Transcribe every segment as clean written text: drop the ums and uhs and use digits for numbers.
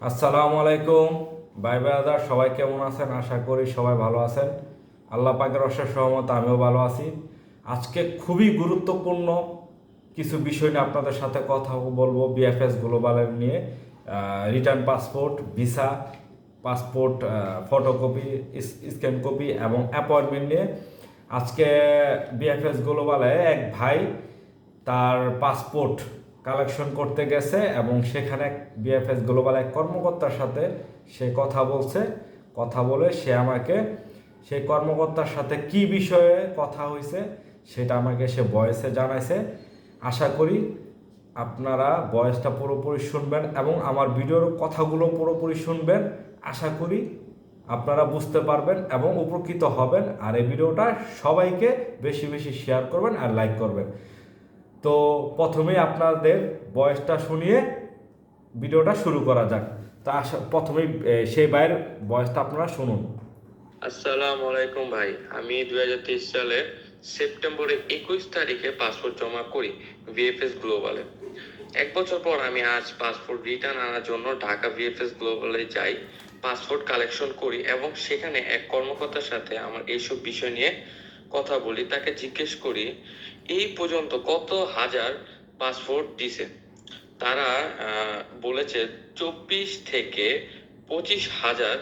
আসসালামু আলাইকুম ভাই ব্রাদার, সবাই কেমন আছেন? আশা করি সবাই ভালো আছেন। আল্লাহ পাকের অশেষ সহমত আমিও ভালো আছি। আজকে খুবই গুরুত্বপূর্ণ কিছু বিষয় নিয়ে আপনাদের সাথে কথা বলবো। বিএফএস গ্লোবালের নিয়ে return passport, visa, passport photocopy, scan copy এবং অ্যাপয়েন্টমেন্ট নিয়ে। আজকে বিএফএস গ্লোবালে এক ভাই তার পাসপোর্ট কালেকশন করতে গেছে এবং সেখানে বিএফএস গ্লোবাল এক কর্মকর্তার সাথে সে কথা বলে সে আমাকে সেই কর্মকর্তার সাথে কি বিষয়ে কথা হয়েছে সেটা আমাকে সে ভয়েসে জানাইছে। আশা করি আপনারা ভয়েসটা পুরোপুরি শুনবেন এবং আমার ভিডিওর কথাগুলো পুরোপুরি শুনবেন। আশা করি আপনারা বুঝতে পারবেন এবং উপকৃত হবেন। আর এই ভিডিওটা সবাইকে বেশি বেশি শেয়ার করবেন আর লাইক করবেন। তো প্রথমেই আপনাদের ভয়েসটা শুনিয়ে ভিডিওটা শুরু করা যাক। তা প্রথমেই সেই ভাইয়ের ভয়েসটা আপনারা শুনুন। আসসালামু আলাইকুম ভাই, আমি 2023 সালের সেপ্টেম্বরের 21 তারিখে পাসপোর্ট জমা করি ভিএফএস গ্লোবালে। এক বছর পর আমি আজ পাসপোর্ট রিটার্ন আনার জন্য ঢাকা ভিএফএস গ্লোবালে যাই, পাসপোর্ট কালেকশন করি এবং সেখানে এক কর্মকর্তার সাথে আমার এইসব বিষয় নিয়ে কথা বলি। তাকে জিজ্ঞেস করি এই পর্যন্ত কত হাজার পাসপোর্ট দিছে। তারা বলেছে 24 থেকে 25,000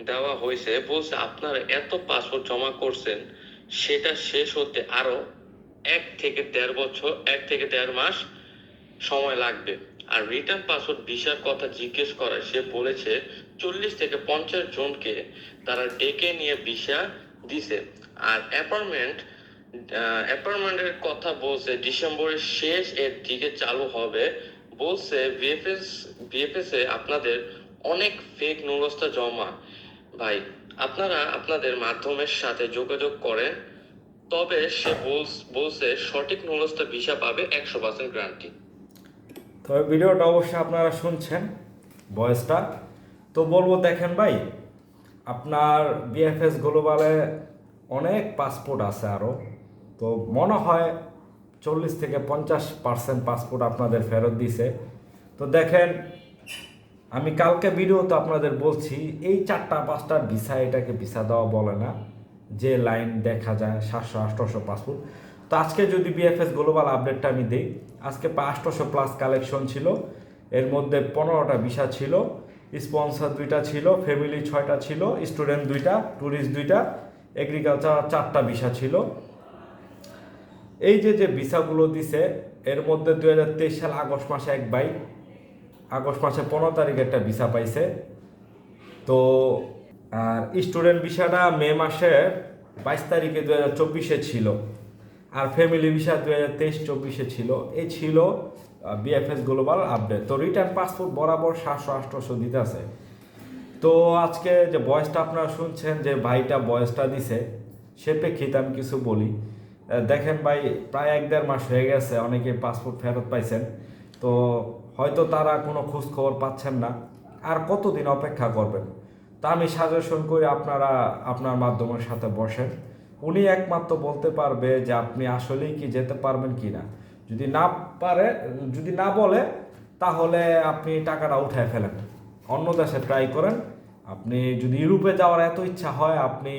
দেওয়া হয়েছে। বলছে আপনারা এত পাসপোর্ট জমা করছেন, সেটা শেষ হতে আরো 1 থেকে 1.5 বছর, 1 থেকে 1.5 মাস সময় লাগবে। আর রিটার্ন পাসপোর্ট ভিসার কথা জিজ্ঞেস করায় সে বলেছে 40 থেকে 50 জনকে তারা ডেকে নিয়ে ভিসা দিছে। আর অ্যাপার্টমেন্টের কথা বলছে ডিসেম্বরের শেষ এর দিকে চালু হবে। বলছে ভিএফএস এ আপনাদের অনেক ফেক নুরস্তা জমা। ভাই, আপনারা আপনাদের মাধ্যমের সাথে যোগাযোগ করেন, তবে সে বলছে সঠিক নুরস্তা ভিসা পাবে 100% গ্যারান্টি। তবে ভিডিওটা অবশ্যই আপনারা শুনছেন ভয়েসটা। তো বলবো, দেখেন ভাই, আপনার বিএফএস গ্লোবালে অনেক পাসপোর্ট আছে আরও। তো মনে হয় 40 থেকে 50% পাসপোর্ট আপনাদের ফেরত দিছে। তো দেখেন, আমি কালকে ভিডিওতে আপনাদের বলছি এই 4-5টা ভিসা, এটাকে ভিসা দেওয়া বলে না। যে লাইন দেখা যায় 700-800 পাসপোর্ট। তো আজকে যদি বিএফএস গ্লোবাল আপডেটটা আমি দিই, আজকে 800 প্লাস কালেকশন ছিল। এর মধ্যে 15টা ভিসা ছিল, স্পন্সর 2টা ছিল, ফ্যামিলি 6টা ছিল, স্টুডেন্ট 2টা, ট্যুরিস্ট 2টা, এগ্রিকালচার 4টা ভিসা ছিল। এই যে ভিসাগুলো দিছে, এর মধ্যে 2023 সাল আগস্ট মাসে এক ভাই আগস্ট মাসে 15 তারিখে একটা ভিসা পাইছে। তো আর স্টুডেন্ট ভিসাটা মে মাসের 22 তারিখে 2024 ছিল। আর ফ্যামিলি ভিসা 2023-24 ছিল। এই ছিল বিএফএস গ্লোবাল আপডেট। তো রিটার্ন পাসপোর্ট বরাবর 700-800 দিতে আছে। তো আজকে যে ভয়েসটা আপনারা শুনছেন, যে ভাইটা ভয়েসটা দিছে, সে প্রেক্ষিতে আমি কিছু বলি। দেখেন ভাই, প্রায় 1-1.5 মাস হয়ে গেছে অনেকে পাসপোর্ট ফেরত পাইছেন। তো হয়তো তারা কোনো খোঁজ খবর পাচ্ছেন না। আর কতদিন অপেক্ষা করবেন? তা আমি সাজেশন করি আপনারা আপনার মাধ্যমের সাথে বসেন। উনি একমাত্র বলতে পারবে যে আপনি আসলেই কি যেতে পারবেন কি না। যদি না বলে, তাহলে আপনি টাকাটা উঠায় ফেলেন, অন্য দেশে ট্রাই করেন। আপনি যদি ইউরোপে যাওয়ার এত ইচ্ছা হয়, আপনি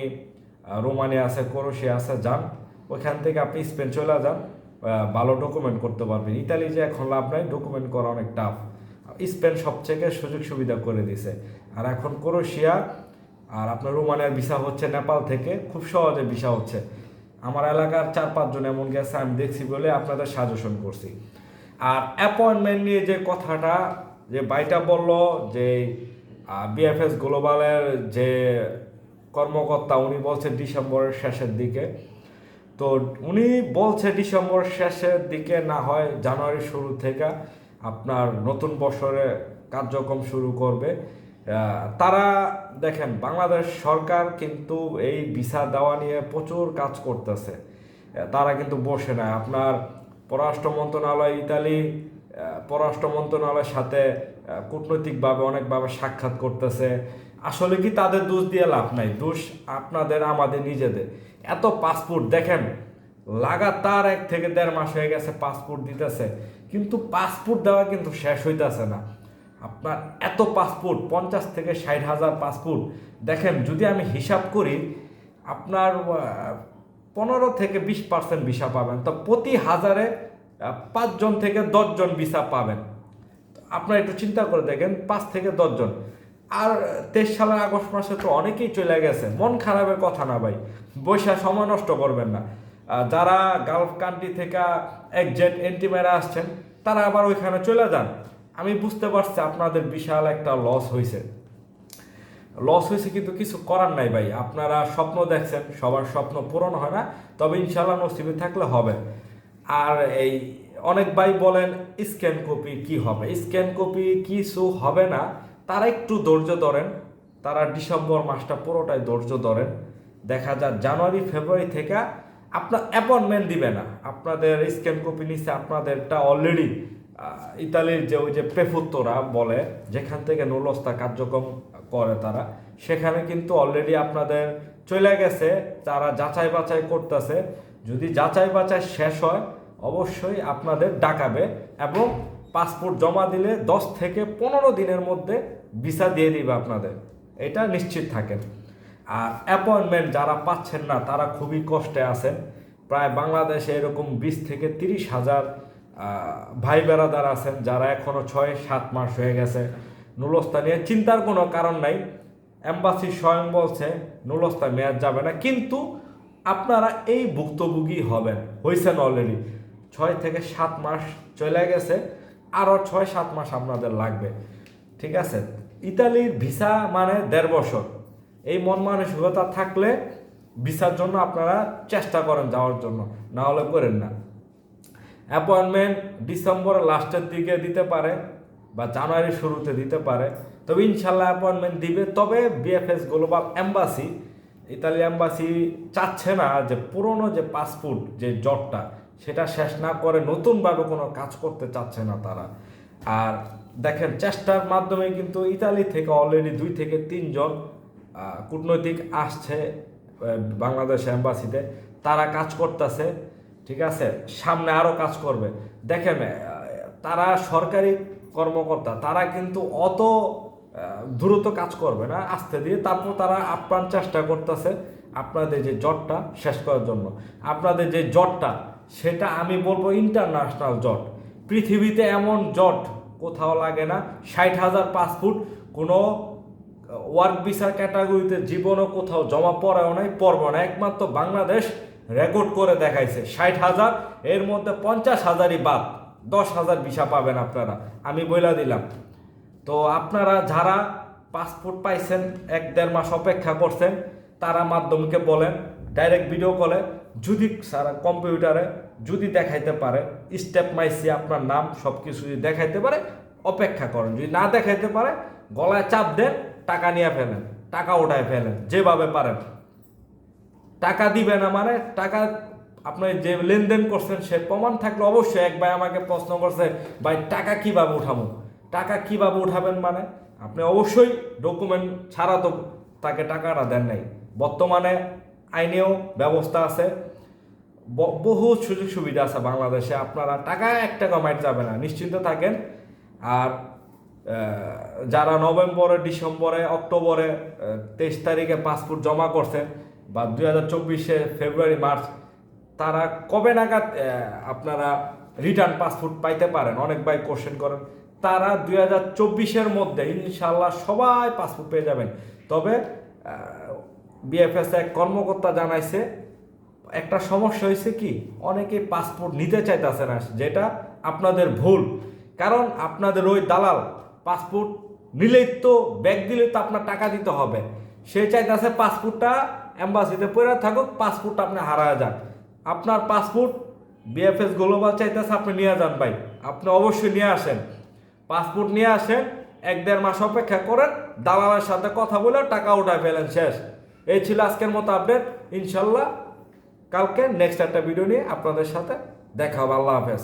রোমানিয়া আছে, ক্রোয়েশিয়া আছে, যান। ওইখান থেকে আপনি স্পেন চলে যান, ভালো ডকুমেন্ট করতে পারবেন। ইতালি যে এখন লাভ নাই, ডকুমেন্ট করা অনেক টাফ। স্পেন সবথেকে সুযোগ সুবিধা করে দিছে। আর এখন ক্রোয়েশিয়া আর আপনার রোমানিয়ার ভিসা হচ্ছে নেপাল থেকে, খুব সহজে ভিসা হচ্ছে। আমার এলাকার 4-5 জন এমন গেছে, আমি দেখছি বলে আপনাদের সাজেশন করছি। আর অ্যাপয়েন্টমেন্ট নিয়ে যে কথাটা যে ভাইটা বলল, যে বিএফএস গ্লোবালের যে কর্মকর্তা, উনি বলছে ডিসেম্বরের শেষের দিকে। তো উনি বলছে ডিসেম্বর শেষের দিকে না হয় জানুয়ারির শুরু থেকে আপনার নতুন বছরে কার্যক্রম শুরু করবে তারা। দেখেন, বাংলাদেশ সরকার কিন্তু এই ভিসা দেওয়া নিয়ে প্রচুর কাজ করতেছে। তারা কিন্তু বসে না। আপনার পররাষ্ট্র মন্ত্রণালয়, ইতালি পররাষ্ট্র মন্ত্রণালয়ের সাথে কূটনৈতিকভাবে অনেকভাবে সাক্ষাৎ করতেছে। আসলে কি তাদের দোষ দিয়ে লাভ নাই, দোষ আপনাদের আমাদের নিজেদের। এত পাসপোর্ট দেখেন, লাগাতার 1 থেকে 1.5 মাস হয়ে গেছে পাসপোর্ট দিতেছে, কিন্তু পাসপোর্ট দেওয়া কিন্তু শেষ হইতেছে না। আপনার এত পাসপোর্ট 50 থেকে 60,000 পাসপোর্ট, দেখেন যদি আমি হিসাব করি আপনার 15 থেকে 20% ভিসা পাবেন, তো প্রতি হাজারে 5 জন থেকে 10 জন ভিসা পাবেন। আপনারা একটু চিন্তা করে দেখেন, 5 থেকে 10 জন। আর 23 সালের আগস্ট মাসে তো অনেকেই চলে গেছে, মন খারাপের কথা না ভাই, বৈশা সময় নষ্ট করবেন না। যারা গালফ কান্ট্রি থেকে এক্সিট এন্ট্রি মেরে আসছেন তারা আবার ওইখানে চলে যান। আমি বুঝতে পারছি আপনাদের বিশাল একটা লস হয়েছে, কিন্তু কিছু করার নাই ভাই। আপনারা স্বপ্ন দেখছেন, সবার স্বপ্ন পূরণ হয় না, তবে ইনশাল্লাহ নসিবে থাকলে হবে। আর এই অনেক ভাই বলেন স্ক্যান কপি কি হবে, স্ক্যান কপি কিছু হবে না। তারা একটু ধৈর্য ধরেন, তারা ডিসেম্বর মাসটা পুরোটাই ধৈর্য ধরেন। দেখা যায় জানুয়ারি ফেব্রুয়ারি থেকে আপনার অ্যাপয়েন্টমেন্ট দিবে না। আপনাদের স্ক্যান কপি নিচ্ছে আপনাদেরটা অলরেডি ইতালির যে ওই যে প্রেফুত্তরা বলে, যেখান থেকে নুলস্তা কার্যক্রম করে তারা, সেখানে কিন্তু অলরেডি আপনাদের চলে গেছে। তারা যাচাই বাছাই করতেছে, যদি যাচাই বাছাই শেষ হয় অবশ্যই আপনাদের ডাকাবে এবং পাসপোর্ট জমা দিলে 10 থেকে 15 দিনের মধ্যে ভিসা দিয়ে দিবে আপনাদের, এটা নিশ্চিত থাকেন। আর অ্যাপয়েন্টমেন্ট যারা পাচ্ছেন না তারা খুবই কষ্টে আছেন। প্রায় বাংলাদেশে এরকম 20 থেকে 30,000 ভাই বেড়াদার আছেন যারা এখনও 6-7 মাস হয়ে গেছে নুলস্তা নিয়ে। চিন্তার কোনো কারণ নাই, এম্বাসি স্বয়ং বলছে নুলস্তা মেয়াদ যাবে না, কিন্তু আপনারা এই ভুক্তভোগী হয়েছেন অলরেডি। 6 থেকে 7 মাস চলে গেছে, আরও 6-7 মাস আপনাদের লাগবে। ঠিক আছে, ইতালির ভিসা মানে 1.5 বছর। এই মন মানসিকতা থাকলে ভিসার জন্য আপনারা চেষ্টা করেন যাওয়ার জন্য, না হলে করেন না। অ্যাপয়েন্টমেন্ট ডিসেম্বরের লাস্টের দিকে দিতে পারে বা জানুয়ারির শুরুতে দিতে পারে, তবে ইনশাল্লাহ অ্যাপয়েন্টমেন্ট দিবে। তবে BFS global embassy, Italy embassy চাচ্ছে না যে পুরনো যে পাসপোর্ট যে জটটা সেটা শেষ না করে নতুনভাবে কোনো কাজ করতে চাচ্ছে না তারা। আর দেখেন চেষ্টার মাধ্যমে কিন্তু ইতালি থেকে অলরেডি 2 থেকে 3 জন কূটনৈতিক আসছে বাংলাদেশ এম্বাসিতে, তারা কাজ করতেছে। ঠিক আছে, সামনে আরও কাজ করবে। দেখেন তারা সরকারি কর্মকর্তা, তারা কিন্তু অত দ্রুত কাজ করবে না, আস্তে দিয়ে। তারপর তারা আপ্রাণ চেষ্টা করতেছে আপনাদের যে জটটা শেষ করার জন্য। আপনাদের যে জটটা সেটা আমি বলবো ইন্টারন্যাশনাল জট, পৃথিবীতে এমন জট কোথাও লাগে না। 60,000 পাসপোর্ট কোনো ওয়ার্ক ভিসা ক্যাটাগরিতে জীবনও কোথাও জমা পড়াও নাই, পড়ব না। একমাত্র বাংলাদেশ রেকর্ড করে দেখাইছে 60,000, এর মধ্যে 50,000ই বাদ, 10,000 ভিসা পাবেন আপনারা, আমি বইলা দিলাম। তো আপনারা যারা পাসপোর্ট পাইছেন 1-1.5 মাস অপেক্ষা করছেন, তারা মাধ্যমকে বলেন ডাইরেক্ট ভিডিও কলে, যদি সারা কম্পিউটারে যদি দেখাইতে পারে স্টেপ মাইসি আপনার নাম সব কিছু যদি দেখাইতে পারে অপেক্ষা করেন। যদি না দেখাইতে পারে গলায় চাপ দেন, টাকা নিয়ে ফেলেন, টাকা উঠায় ফেলেন, যেভাবে পারেন। টাকা দিবে না মানে টাকা আপনি যে লেনদেন করছেন সে প্রমাণ থাকলে অবশ্যই। এক ভাই আমাকে প্রশ্ন করছে, ভাই টাকা কিভাবে উঠাবো? টাকা কিভাবে উঠাবেন মানে আপনি অবশ্যই ডকুমেন্ট ছাড়া তো তাকে টাকাটা দেন নাই। বর্তমানে আইনেও ব্যবস্থা আছে, বহু সুযোগ সুবিধা আছে বাংলাদেশে, আপনারা টাকা 1 টাকা মাইট যাবে না, নিশ্চিন্ত থাকেন। আর যারা নভেম্বরে, ডিসেম্বরে, অক্টোবরে 23 তারিখে পাসপোর্ট জমা করছেন বা 2024 ফেব্রুয়ারি মার্চ, তারা কবে নাগাদ আপনারা রিটার্ন পাসপোর্ট পাইতে পারেন? অনেক ভাই কোশ্চেন করেন। তারা 2024 মধ্যে ইনশাল্লাহ সবাই পাসপোর্ট পেয়ে যাবেন। তবে বিএফএস এক কর্মকর্তা জানাইছে একটা সমস্যা হয়েছে কি, অনেকেই পাসপোর্ট নিতে চাইতেছে না, যেটা আপনাদের ভুল। কারণ আপনাদের ওই দালাল পাসপোর্ট নিলেই তো, ব্যাগ দিলে তো আপনার টাকা দিতে হবে। সে চাইতেছে পাসপোর্টটা এম্বাসিতে পড়ে থাকুক, পাসপোর্টটা আপনি হারায় যান। আপনার পাসপোর্ট বিএফএস গ্লোবাল চাইতেছে আপনি নিয়ে যান ভাই, আপনি অবশ্যই নিয়ে আসেন, পাসপোর্ট নিয়ে আসেন। 1-1.5 মাস অপেক্ষা করেন, দালালের সাথে কথা বলে টাকা উঠায় ফেলেন, শেষ। এই ছিল আজকের মতো আপডেট। ইনশাল্লাহ কালকে নেক্সট একটা ভিডিও নিয়ে আপনাদের সাথে দেখা হবে। আল্লাহ হাফেজ।